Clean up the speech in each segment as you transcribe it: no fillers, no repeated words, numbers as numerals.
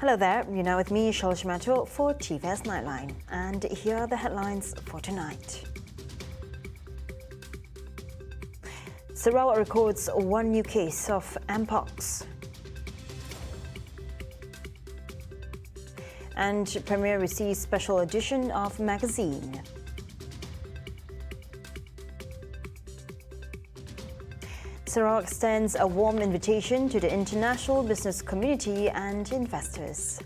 Hello there, you're now with me, Shalish Mato, for TVS Nightline. And here are the headlines for tonight. Sarawak records one new case of MPOX. And Premier receives special edition of magazine. Sarawak extends a warm invitation to the international business community and investors.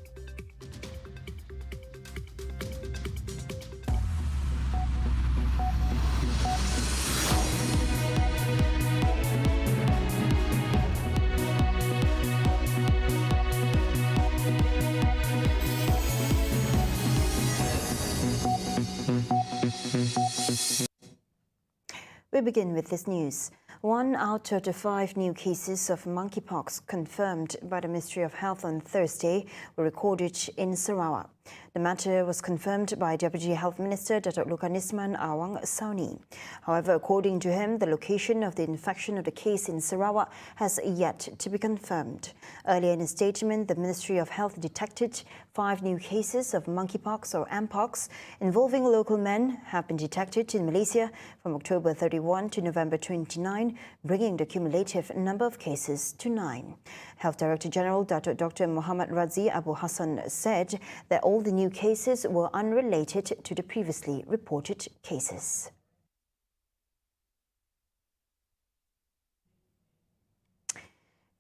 We begin with this news. 1 out of the 5 new cases of monkeypox confirmed by the Ministry of Health on Thursday were recorded in Sarawak. The matter was confirmed by Deputy Health Minister Datuk Lukanisman Awang Sauni. However, according to him, the location of the infection of the case in Sarawak has yet to be confirmed. Earlier in a statement, the Ministry of Health detected 5 new cases of monkeypox or MPOX involving local men have been detected in Malaysia from October 31 to November 29, bringing the cumulative number of cases to 9. Health Director General Dr. Muhammad Razi Abu Hassan said that all the new cases were unrelated to the previously reported cases.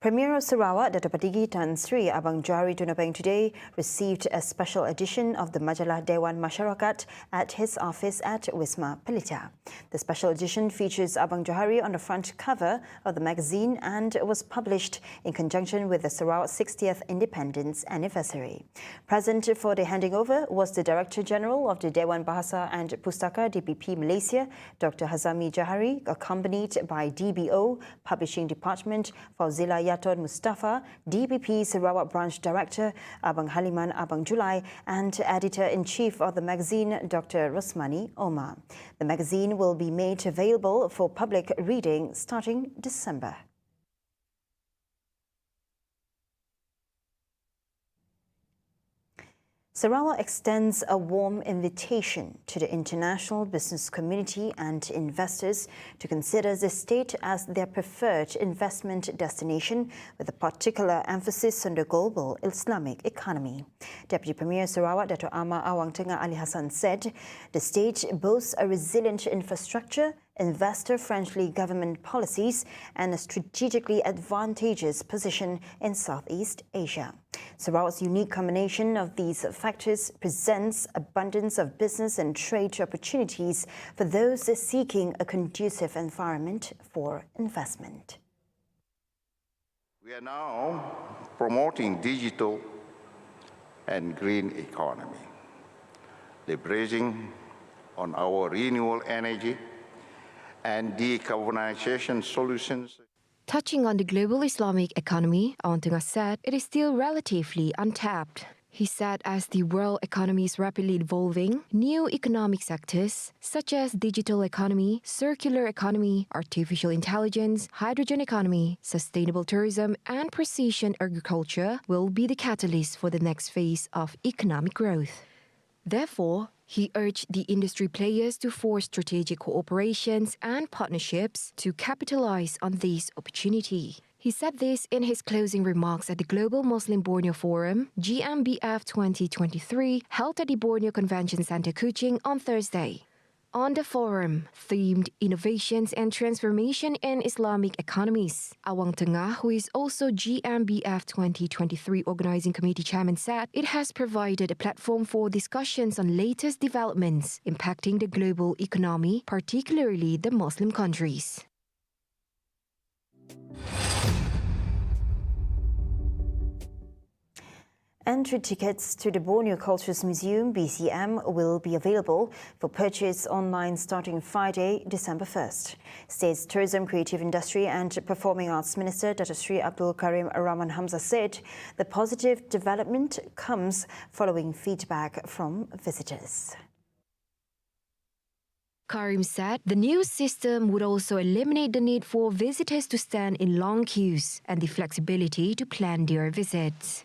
Premier of Sarawak, Dato' Patigi Tan Sri Abang Johari Tunapeng today received a special edition of the Majalah Dewan Masyarakat at his office at Wisma Pelita. The special edition features Abang Johari on the front cover of the magazine and was published in conjunction with the Sarawak 60th Independence Anniversary. Present for the handing over was the Director General of the Dewan Bahasa and Pustaka DPP Malaysia, Dr. Hazami Johari, accompanied by DBO Publishing Department Fauzila Yaton Mustafa, DPP Sarawak Branch Director Abang Haliman Abang Julai, and Editor-in-Chief of the magazine Dr. Rosmani Omar. The magazine will be made available for public reading starting December. Sarawak extends a warm invitation to the international business community and investors to consider the state as their preferred investment destination, with a particular emphasis on the global Islamic economy. Deputy Premier Sarawak Dato' Ahmad Awang Tengah Ali Hassan said the state boasts a resilient infrastructure, investor-friendly government policies, and a strategically advantageous position in Southeast Asia. Sarawak's unique combination of these factors presents abundance of business and trade opportunities for those seeking a conducive environment for investment. We are now promoting digital and green economy, leveraging on our renewable energy and decarbonization solutions. Touching on the global Islamic economy, Awang Tengah said it is still relatively untapped. He said as the world economy is rapidly evolving, new economic sectors such as digital economy, circular economy, artificial intelligence, hydrogen economy, sustainable tourism, and precision agriculture will be the catalyst for the next phase of economic growth. Therefore, he urged the industry players to forge strategic cooperations and partnerships to capitalize on this opportunity. He said this in his closing remarks at the Global Muslim Borneo Forum, GMBF 2023, held at the Borneo Convention Centre, Kuching on Thursday. On the forum, themed Innovations and Transformation in Islamic Economies, Awang Tengah, who is also GMBF 2023 Organising Committee Chairman, said it has provided a platform for discussions on latest developments impacting the global economy, particularly the Muslim countries. Entry tickets to the Borneo Cultures Museum, BCM, will be available for purchase online starting Friday, December 1st. State's Tourism, Creative Industry and Performing Arts Minister Dato' Sri Abdul Karim Rahman Hamzah said the positive development comes following feedback from visitors. Karim said the new system would also eliminate the need for visitors to stand in long queues and the flexibility to plan their visits.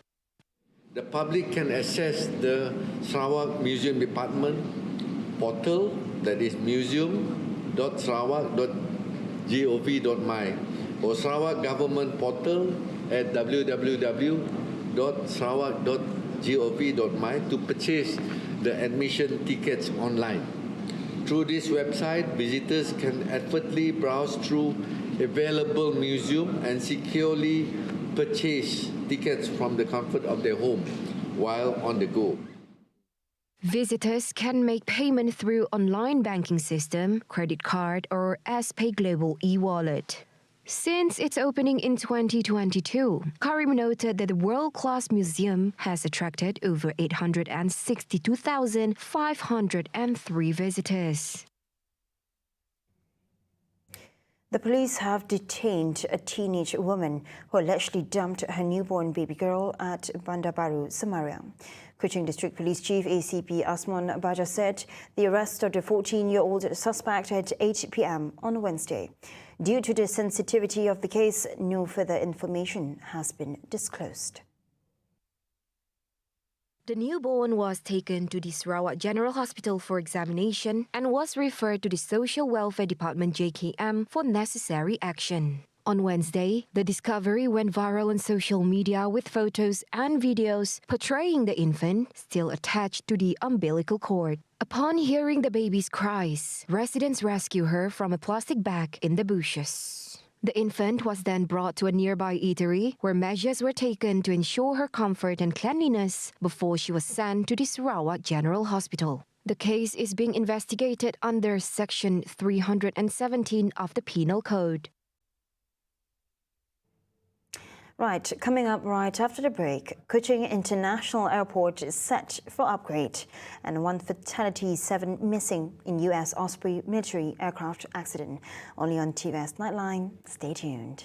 The public can access the Sarawak Museum Department portal, that is museum.sarawak.gov.my, or Sarawak Government portal at www.sarawak.gov.my to purchase the admission tickets online. Through this website, visitors can effortlessly browse through available museum and securely purchase tickets from the comfort of their home while on the go. Visitors can make payment through online banking system, credit card, or SPay Global e-wallet. Since its opening in 2022, Karim noted that the world-class museum has attracted over 862,503 visitors. The police have detained a teenage woman who allegedly dumped her newborn baby girl at Bandar Baru, Samaria. Kuching District Police Chief ACP Asman Baja said the arrest of the 14-year-old suspect at 8 p.m. on Wednesday. Due to the sensitivity of the case, no further information has been disclosed. The newborn was taken to the Sarawak General Hospital for examination and was referred to the Social Welfare Department JKM for necessary action. On Wednesday, the discovery went viral on social media with photos and videos portraying the infant still attached to the umbilical cord. Upon hearing the baby's cries, residents rescue her from a plastic bag in the bushes. The infant was then brought to a nearby eatery where measures were taken to ensure her comfort and cleanliness before she was sent to the Sarawak General Hospital. The case is being investigated under Section 317 of the Penal Code. Right, coming up right after the break, Kuching International Airport is set for upgrade, and 1 fatality, 7 missing in U.S. Osprey military aircraft accident. Only on TVS Nightline. Stay tuned.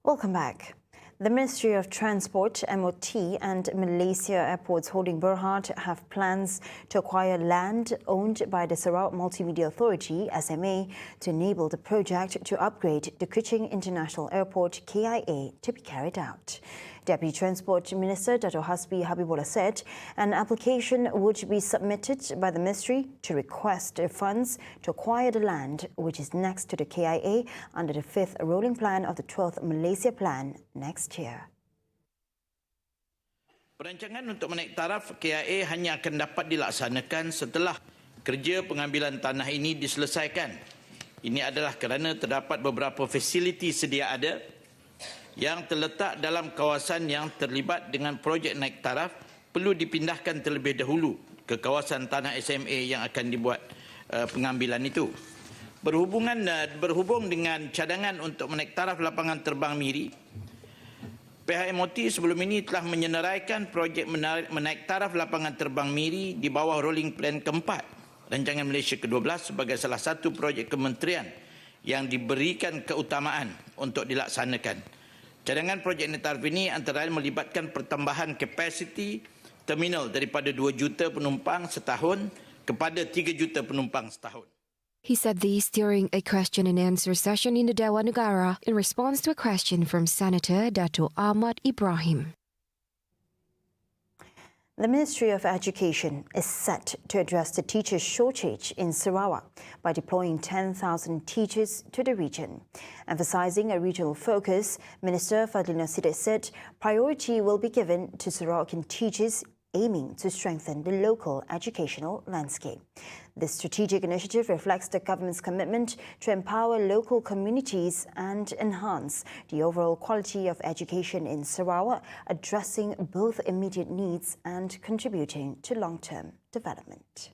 Welcome back. The Ministry of Transport, MOT, and Malaysia Airports Holding Berhad have plans to acquire land owned by the Sarawak Multimedia Authority, SMA, to enable the project to upgrade the Kuching International Airport, KIA, to be carried out. Deputy Transport Minister Dato' Hasbi Habibullah said an application would be submitted by the ministry to request funds to acquire the land, which is next to the KIA under the 5th rolling plan of the 12th Malaysia Plan next year. Perancangan untuk menaik taraf KIA hanya akan dapat dilaksanakan setelah kerja pengambilan tanah ini diselesaikan. Ini adalah kerana terdapat beberapa fasiliti sedia ada yang terletak dalam kawasan yang terlibat dengan projek naik taraf perlu dipindahkan terlebih dahulu ke kawasan tanah SMA yang akan dibuat pengambilan itu. Berhubung dengan cadangan untuk menaik taraf lapangan terbang Miri, pihak MOT sebelum ini telah menyenaraikan projek menaik taraf lapangan terbang Miri di bawah rolling plan keempat Rancangan Malaysia ke-12 sebagai salah satu projek kementerian yang diberikan keutamaan untuk dilaksanakan. Cadangan projek naik taraf ini antara lain melibatkan pertambahan kapasiti terminal daripada 2 juta penumpang setahun kepada 3 juta penumpang setahun. He said this during a question and answer session in the Dewan Negara in response to a question from Senator Dato' Ahmad Ibrahim. The Ministry of Education is set to address the teacher shortage in Sarawak by deploying 10,000 teachers to the region. Emphasising a regional focus, Minister Fadlina Siddiq said priority will be given to Sarawakan teachers aiming to strengthen the local educational landscape. This strategic initiative reflects the government's commitment to empower local communities and enhance the overall quality of education in Sarawak, addressing both immediate needs and contributing to long-term development.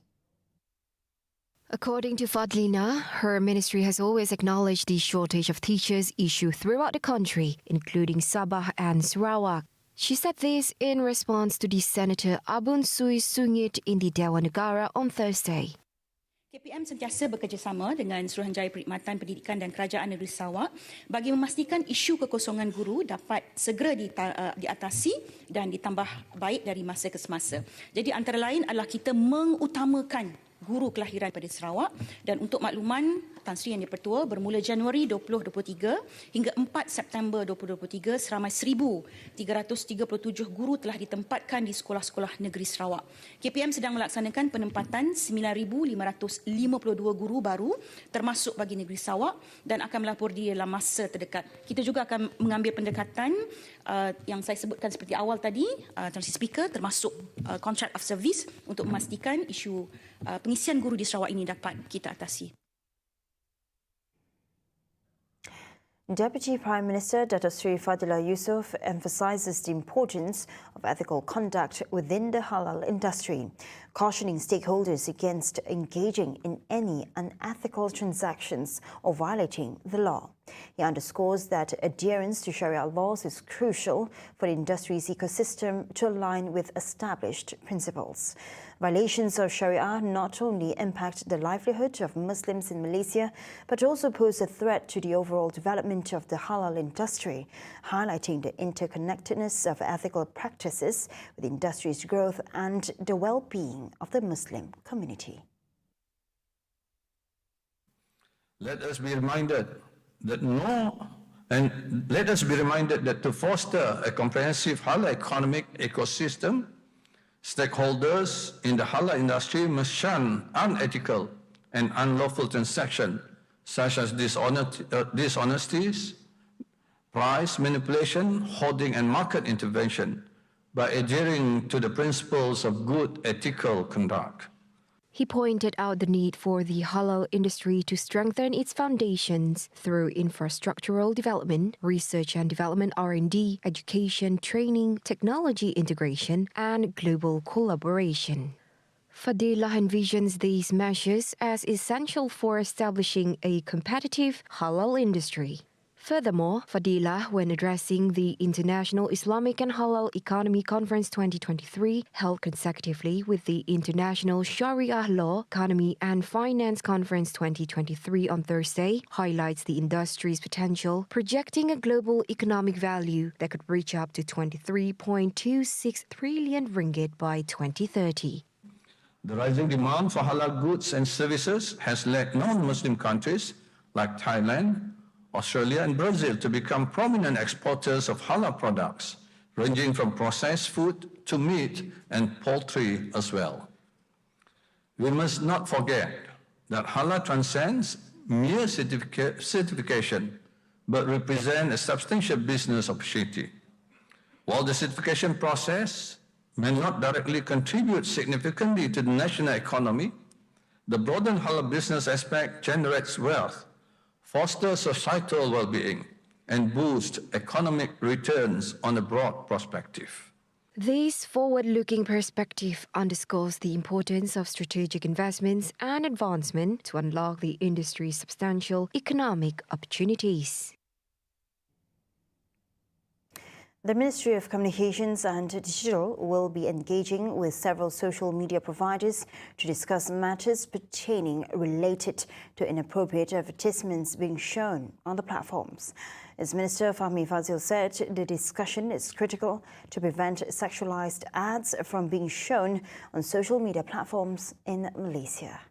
According to Fadlina, her ministry has always acknowledged the shortage of teachers issue throughout the country, including Sabah and Sarawak. She said this in response to the Senator Abun Sui Sungit in the Dewan Negara on Thursday. KPM sentiasa bekerjasama dengan Suruhanjaya Perkhidmatan Pendidikan dan Kerajaan Negeri Sarawak bagi memastikan isu kekosongan guru dapat segera diatasi dan ditambah baik dari masa ke semasa. Jadi antara lain adalah kita mengutamakan guru kelahiran pada Sarawak, dan untuk makluman Tan Sri Yang Di-Pertua, bermula Januari 2023 hingga 4 September 2023 seramai 1,337 guru telah ditempatkan di sekolah-sekolah negeri Sarawak. KPM sedang melaksanakan penempatan 9,552 guru baru termasuk bagi negeri Sarawak dan akan melapor diri dalam masa terdekat. Kita juga akan mengambil pendekatan yang saya sebutkan seperti awal tadi, Tan Sri Speaker, termasuk contract of service untuk memastikan isu pengisian guru di Sarawak ini dapat kita atasi. Deputy Prime Minister Dato' Sri Fadila Yusof emphasises the importance of ethical conduct within the halal industry, cautioning stakeholders against engaging in any unethical transactions or violating the law. He underscores that adherence to Sharia laws is crucial for the industry's ecosystem to align with established principles. Violations of Sharia not only impact the livelihood of Muslims in Malaysia, but also pose a threat to the overall development of the halal industry, highlighting the interconnectedness of ethical practices with the industry's growth and the well-being of the Muslim community. Let us be reminded that to foster a comprehensive halal economic ecosystem, stakeholders in the halal industry must shun unethical and unlawful transactions such as dishonesties, price manipulation, hoarding and market intervention by adhering to the principles of good ethical conduct. He pointed out the need for the halal industry to strengthen its foundations through infrastructural development, research and development R&D, education, training, technology integration, and global collaboration. Fadila envisions these measures as essential for establishing a competitive halal industry. Furthermore, Fadila, when addressing the International Islamic and Halal Economy Conference 2023, held consecutively with the International Sharia Law, Economy and Finance Conference 2023 on Thursday, highlights the industry's potential, projecting a global economic value that could reach up to 23.26 trillion ringgit by 2030. The rising demand for halal goods and services has led non-Muslim countries like Thailand, Australia and Brazil to become prominent exporters of halal products, ranging from processed food to meat and poultry as well. We must not forget that halal transcends mere certification, but represents a substantial business opportunity. While the certification process may not directly contribute significantly to the national economy, the broadened halal business aspect generates wealth, fosters societal well-being, and boosts economic returns on a broad perspective. This forward-looking perspective underscores the importance of strategic investments and advancement to unlock the industry's substantial economic opportunities. The Ministry of Communications and Digital will be engaging with several social media providers to discuss matters related to inappropriate advertisements being shown on the platforms. As Minister Fahmi Fazil said, the discussion is critical to prevent sexualized ads from being shown on social media platforms in Malaysia.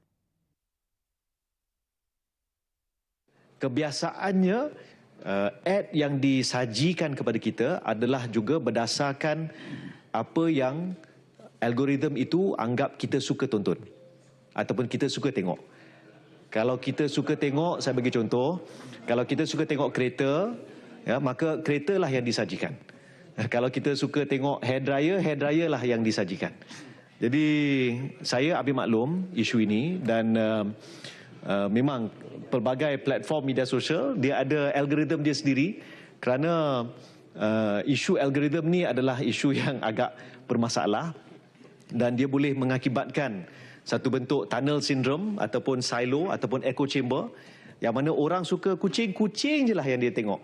Kebiasaannya, ad yang disajikan kepada kita adalah juga berdasarkan apa yang algoritma itu anggap kita suka tonton ataupun kita suka tengok. Kalau kita suka tengok, saya bagi contoh, kalau kita suka tengok kereta, ya, maka kereta lah yang disajikan. Kalau kita suka tengok hair dryer lah yang disajikan. Jadi saya ambil maklum isu ini dan memang pelbagai platform media sosial dia ada algoritma dia sendiri kerana isu algoritma ni adalah isu yang agak bermasalah dan dia boleh mengakibatkan satu bentuk tunnel syndrome ataupun silo ataupun echo chamber yang mana orang suka kucing je lah yang dia tengok.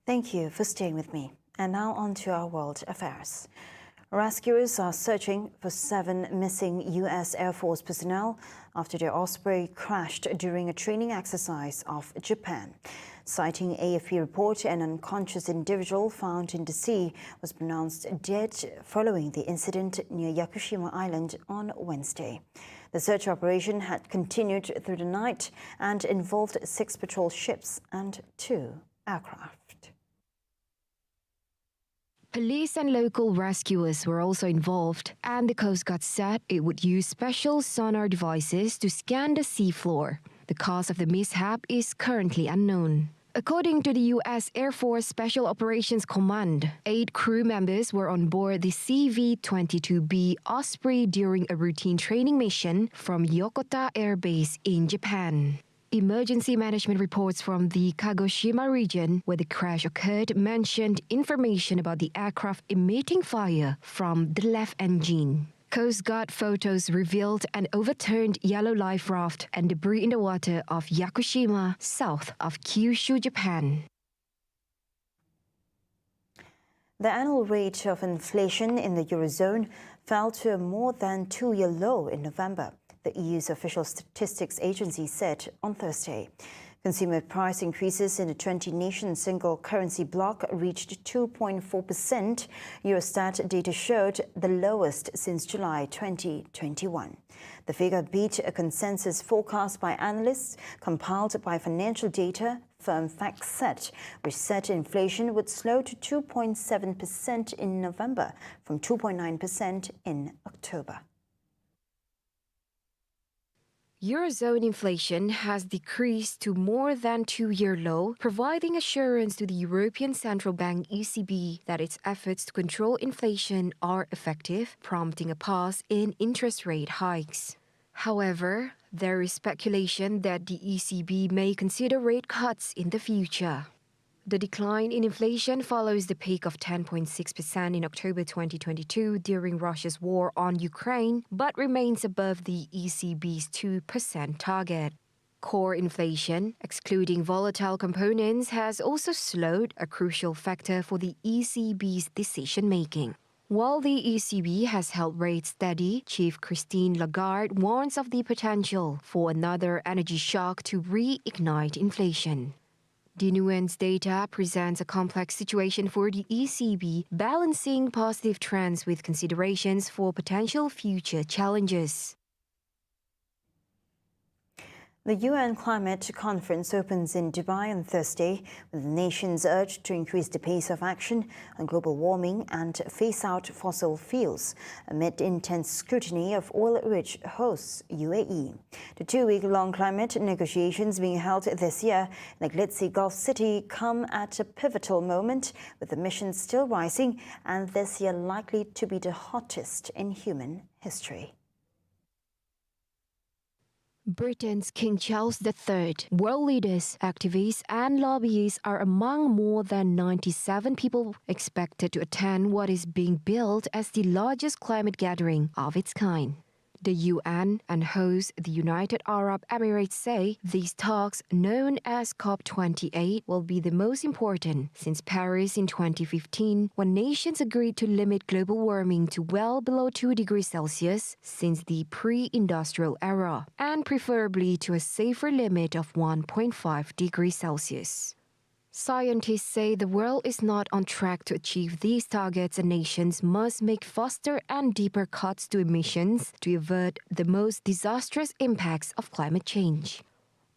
Thank you for staying with me. And now on to our world affairs. Rescuers are searching for 7 missing U.S. Air Force personnel after their Osprey crashed during a training exercise off Japan. Citing AFP report, an unconscious individual found in the sea was pronounced dead following the incident near Yakushima Island on Wednesday. The search operation had continued through the night and involved 6 patrol ships and 2 aircraft. Police and local rescuers were also involved, and the Coast Guard said it would use special sonar devices to scan the seafloor. The cause of the mishap is currently unknown. According to the U.S. Air Force Special Operations Command, 8 crew members were on board the CV-22B Osprey during a routine training mission from Yokota Air Base in Japan. emergency management reports from the Kagoshima region, where the crash occurred, mentioned information about the aircraft emitting fire from the left engine. Coast Guard photos revealed an overturned yellow life raft and debris in the water off Yakushima, south of Kyushu, Japan. The annual rate of inflation in the Eurozone fell to a more than two-year low in November, the EU's official statistics agency said on Thursday. Consumer price increases in the 20-nation single currency bloc reached 2.4%. Eurostat data showed the lowest since July 2021. The figure beat a consensus forecast by analysts compiled by financial data firm FactSet, which said inflation would slow to 2.7% in November from 2.9% in October. Eurozone inflation has decreased to more than two-year low, providing assurance to the European Central Bank ECB that its efforts to control inflation are effective, prompting a pause in interest rate hikes. However, there is speculation that the ECB may consider rate cuts in the future. The decline in inflation follows the peak of 10.6% in October 2022 during Russia's war on Ukraine, but remains above the ECB's 2% target. Core inflation, excluding volatile components, has also slowed, a crucial factor for the ECB's decision-making. While the ECB has held rates steady, Chief Christine Lagarde warns of the potential for another energy shock to reignite inflation. The nuanced data presents a complex situation for the ECB, balancing positive trends with considerations for potential future challenges. The UN Climate Conference opens in Dubai on Thursday, with the nations urged to increase the pace of action on global warming and phase out fossil fuels, amid intense scrutiny of oil-rich hosts UAE. The two-week-long climate negotiations being held this year in the glitzy Gulf city come at a pivotal moment, with emissions still rising and this year likely to be the hottest in human history. Britain's King Charles III, world leaders, activists and lobbyists are among more than 97 people expected to attend what is being billed as the largest climate gathering of its kind. The UN and host, the United Arab Emirates, say these talks, known as COP28, will be the most important since Paris in 2015, when nations agreed to limit global warming to well below 2 degrees Celsius since the pre-industrial era, and preferably to a safer limit of 1.5 degrees Celsius. Scientists say the world is not on track to achieve these targets, and nations must make faster and deeper cuts to emissions to avert the most disastrous impacts of climate change.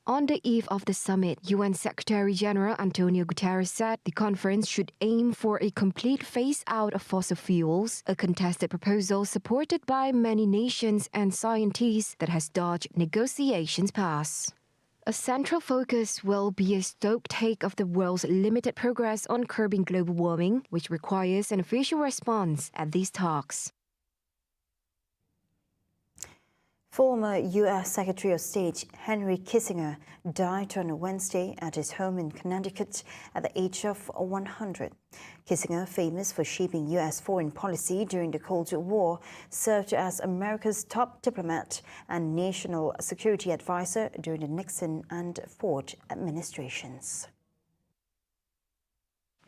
On the eve of the summit, UN Secretary-General Antonio Guterres said the conference should aim for a complete phase-out of fossil fuels, a contested proposal supported by many nations and scientists that has dodged negotiations pass. A central focus will be a stocktake of the world's limited progress on curbing global warming, which requires an official response at these talks. Former U.S. Secretary of State Henry Kissinger died on Wednesday at his home in Connecticut at the age of 100. Kissinger, famous for shaping U.S. foreign policy during the Cold War, served as America's top diplomat and national security advisor during the Nixon and Ford administrations.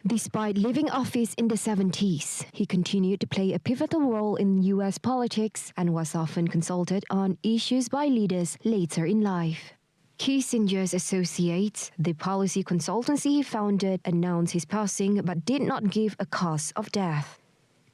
Despite leaving office in the 70s, he continued to play a pivotal role in U.S. politics and was often consulted on issues by leaders later in life. Kissinger's associates, the policy consultancy he founded, announced his passing but did not give a cause of death.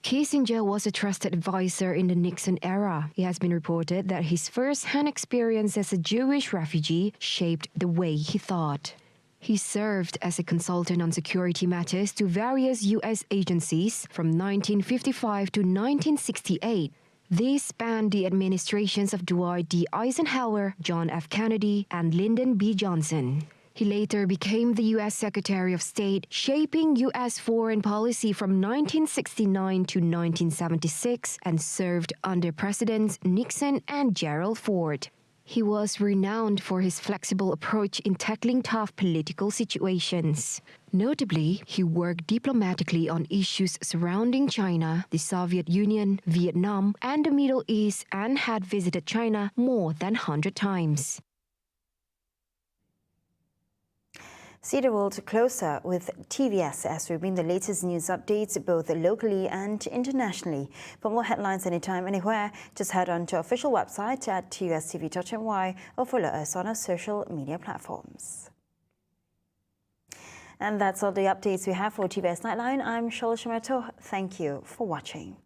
Kissinger was a trusted advisor in the Nixon era. It has been reported that his first-hand experience as a Jewish refugee shaped the way he thought. He served as a consultant on security matters to various U.S. agencies from 1955 to 1968. These spanned the administrations of Dwight D. Eisenhower, John F. Kennedy, and Lyndon B. Johnson. He later became the U.S. Secretary of State, shaping U.S. foreign policy from 1969 to 1976 and served under Presidents Nixon and Gerald Ford. He was renowned for his flexible approach in tackling tough political situations. Notably, he worked diplomatically on issues surrounding China, the Soviet Union, Vietnam, and the Middle East, and had visited China more than 100 times. See the world closer with TVS as we bring the latest news updates both locally and internationally. For more headlines anytime, anywhere, just head on to our official website at tvstv.my or follow us on our social media platforms. And that's all the updates we have for TVS Nightline. I'm Shola Shimato. Thank you for watching.